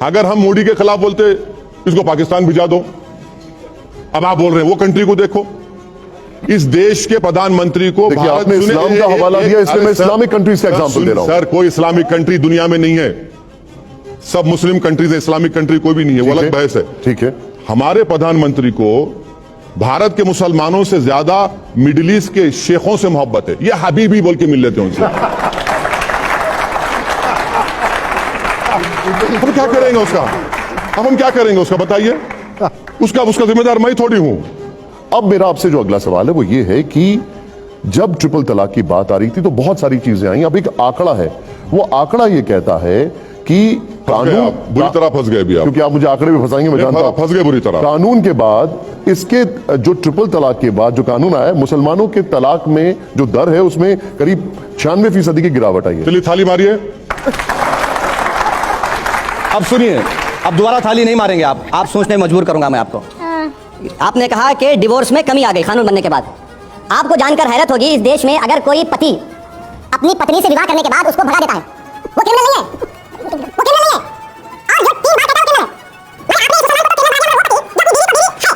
अगर हम मोदी के खिलाफ बोलते इसको पाकिस्तान भिजा दो, अब आप बोल रहे हैं वो कंट्री को देखो। इस देश के प्रधानमंत्री को देखिए, आपने इस्लाम का हवाला दिया, इसलिए मैं इस्लामिक कंट्रीज का एग्जांपल दे रहा हूं। सर, कोई इस्लामिक कंट्री दुनिया में नहीं है, सब मुस्लिम कंट्रीज है, इस्लामिक कंट्री कोई भी नहीं है, वो अलग बहस है। ठीक है, हमारे प्रधानमंत्री को भारत के मुसलमानों से ज्यादा मिडिल ईस्ट के शेखों से मोहब्बत है, ये हबीबी बोल के मिल लेते हैं उनसे। हम क्या करेंगे उसका? अब हम क्या करेंगे उसका, बताइए? उसका जिम्मेदार मैं थोड़ी हूं। अब मेरा आपसे जो अगला सवाल है वो ये है कि जब ट्रिपल तलाक की बात आ रही थी तो बहुत सारी चीजें आई। अब एक आंकड़ा है, वो आंकड़ा ये कहता है कि कानून बुरी तरह फंस गए भी आप, क्योंकि आप मुझे आंकड़े में फंसाएंगे, मैं जानता हूं। फंस गए बुरी तरह। कानून के बाद इसके जो ट्रिपल तलाक के बाद जो कानून आया, मुसलमानों के तलाक में जो दर है उसमें करीब 96% की गिरावट आई है। चलिए थाली मारिए। अब सुनिए, अब दोबारा थाली नहीं मारेंगे आप सोचने में मजबूर करूंगा मैं आपको। आपने कहा कि डिवोर्स में कमी आ गई कानून बनने के बाद। आपको जानकर हैरत होगी, इस देश में अगर कोई पति अपनी पत्नी से विवाह करने के बाद उसको भगा देता है, वो क्रिमिनल नहीं है, वो क्रिमिनल नहीं है। और जो 3 बार कहता है वो क्रिमिनल है। मैं आपने इस मुसलमान को क्रिमिनल बना दिया, वो पति जब बीवी है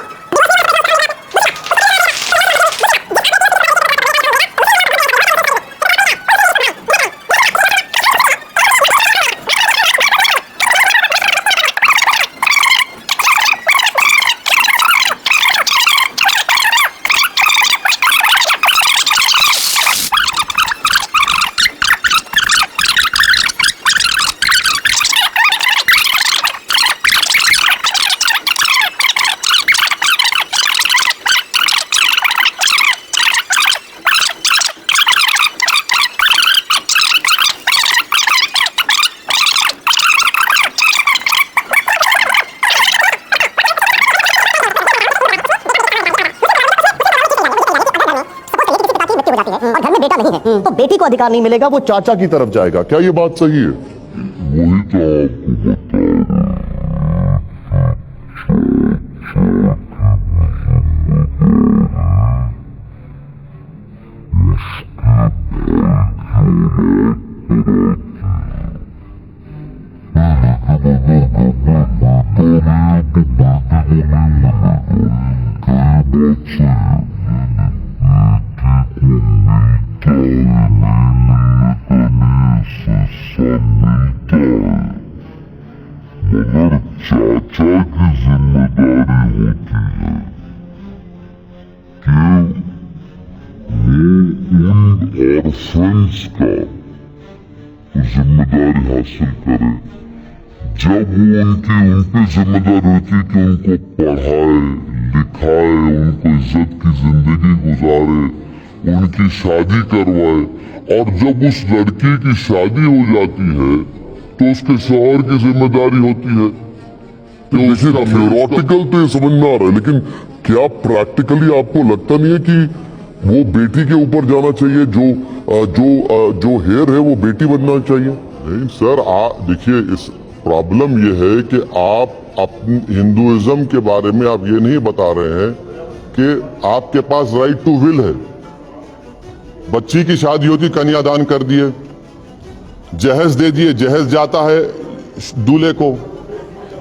और घर में बेटा नहीं है तो बेटी को अधिकार नहीं मिलेगा, वो चाचा की तरफ जाएगा। क्या ये बात सही है? वही तो आपको मगर चाचा की जिम्मेदारी होती है कि वो उन ऑर्फन्स का जिम्मेदारी हासिल करे। जब वो उन पे जिम्मेदारी होती है कि उनको पढ़ाए लिखाए, उनको इज्जत की जिंदगी गुजारे, उनकी शादी करवाए, और जब उस लड़की की शादी हो जाती है तो उसके शौहर की जिम्मेदारी होती है। तो थ्योरेटिकल तो ये समझ में आ रहा है, लेकिन क्या प्रैक्टिकली आपको लगता नहीं है कि वो बेटी के ऊपर जाना चाहिए, जो हेयर है वो बेटी बनना चाहिए? नहीं सर, देखिए इस प्रॉब्लम ये है कि आप अपने हिंदुइज्म के बारे में आप ये नहीं बता रहे हैं कि आपके पास राइट टू विल है। बच्ची की शादी होती, कन्यादान कर दिए, जहेज दे दिए, जहेज जाता है दूल्हे को।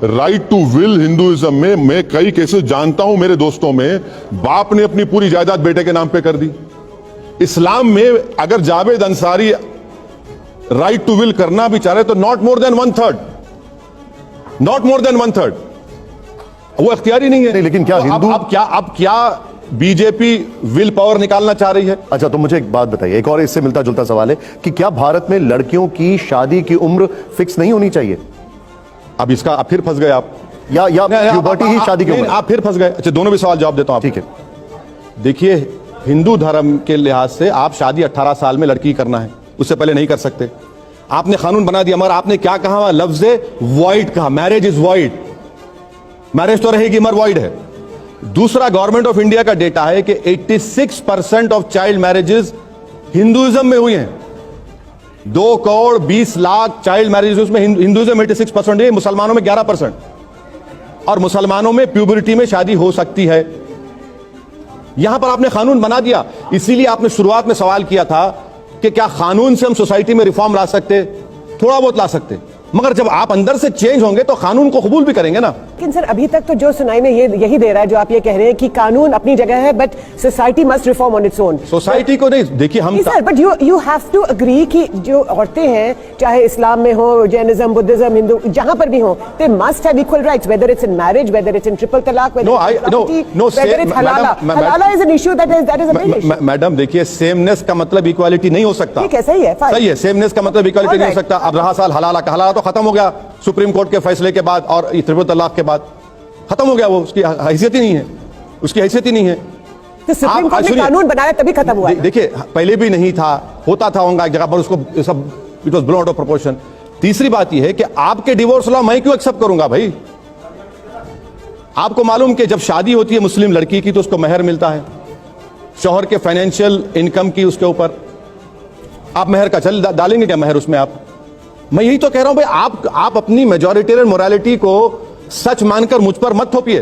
राइट टू विल हिंदुइज्म में मैं कई केसेस जानता हूं, मेरे दोस्तों में बाप ने अपनी पूरी जायदाद बेटे के नाम पे कर दी। इस्लाम में अगर Javed Ansari right to will करना भी चाह रहे तो not more than 1/3, not more than 1/3, वो अख्तियारी नहीं है। लेकिन क्या हिंदू अब क्या बीजेपी विल पावर निकालना चाह रही है? अच्छा, तो मुझे एक बात बताइए, एक और इससे मिलता जुलता सवाल है कि क्या भारत में लड़कियों की शादी की उम्र फिक्स नहीं होनी चाहिए? अब इसका आप फिर फंस गए आप, या प्यूबर्टी ही शादी की उम्र? आप फिर फंस गए। अच्छा, दोनों भी सवाल जवाब देता हूं। ठीक है, देखिए, हिंदू धर्म के लिहाज से आप शादी 18 साल में लड़की करना है, उससे पहले नहीं कर सकते। आपने कानून बना दिया, मगर आपने क्या कहा? लफ्ज वॉइड कहा, मैरिज इज वॉइड। मैरिज तो रहेगी मगर वॉइड है। दूसरा, गवर्नमेंट ऑफ इंडिया का डेटा है कि 86% ऑफ चाइल्ड मैरिजेस हिंदुइज्म में हुई हैं। 2 करोड़ 20 लाख चाइल्ड मैरिजेस में हिंदुइज्म 86% है, मुसलमानों में 11%। और मुसलमानों में प्यूबरिटी में शादी हो सकती है। यहां पर आपने कानून बना दिया। इसीलिए आपने शुरुआत में सवाल किया था कि क्या कानून से हम सोसाइटी में रिफॉर्म ला सकते? थोड़ा बहुत ला सकते, मगर जब आप अंदर से चेंज होंगे तो कानून को कबूल भी करेंगे ना। लेकिन सर अभी तक तो जो सुनाई में यही दे रहा है जो आप ये कह रहे हैं कि कानून अपनी जगह है but society must reform on its own. Society को नहीं, देखिए हम sir but you have to agree कि जो औरतें हैं चाहे इस्लाम में हो, जैनिज्म, बुद्धिज्म, हिंदू, जहां पर भी हो, they must have equal rights whether it's in marriage, whether it's in triple talaq, whether it's halala. Halala is an issue that is a big issue. Madam देखिए, सेमनेस का मतलब इक्वालिटी नहीं हो सकता। ठीक है, सही है, सही है, सेमनेस का मतलब इक्वालिटी नहीं हो सकता। अब रहा साल हलाला का, हलाला तो खत्म हो गया सुप्रीम कोर्ट के फैसले के बाद और ट्रिपल तलाक के बाद खत्म हो गया, वो उसकी हैसियत ही नहीं है, उसकी हैसियत ही नहीं है। तो सुप्रीम कोर्ट ने कानून बनाया तभी खत्म हुआ। देखिए पहले भी नहीं था, होता था होगा एक जगह पर, उसको सब it was blown out of proportion. तीसरी बात यह है कि आपके डिवोर्स लॉ मैं क्यों एक्सेप्ट करूंगा भाई? आपको मालूम कि जब शादी होती है मुस्लिम लड़की की तो उसको मेहर मिलता है, शौहर के फाइनेंशियल इनकम की उसके ऊपर आप मेहर का चल डालेंगे क्या मेहर उसमें? आप, मैं यही तो कह रहा हूं भाई, आप अपनी मेजॉरिटेरियन मोरालिटी को सच मानकर मुझ पर मत थोपिए।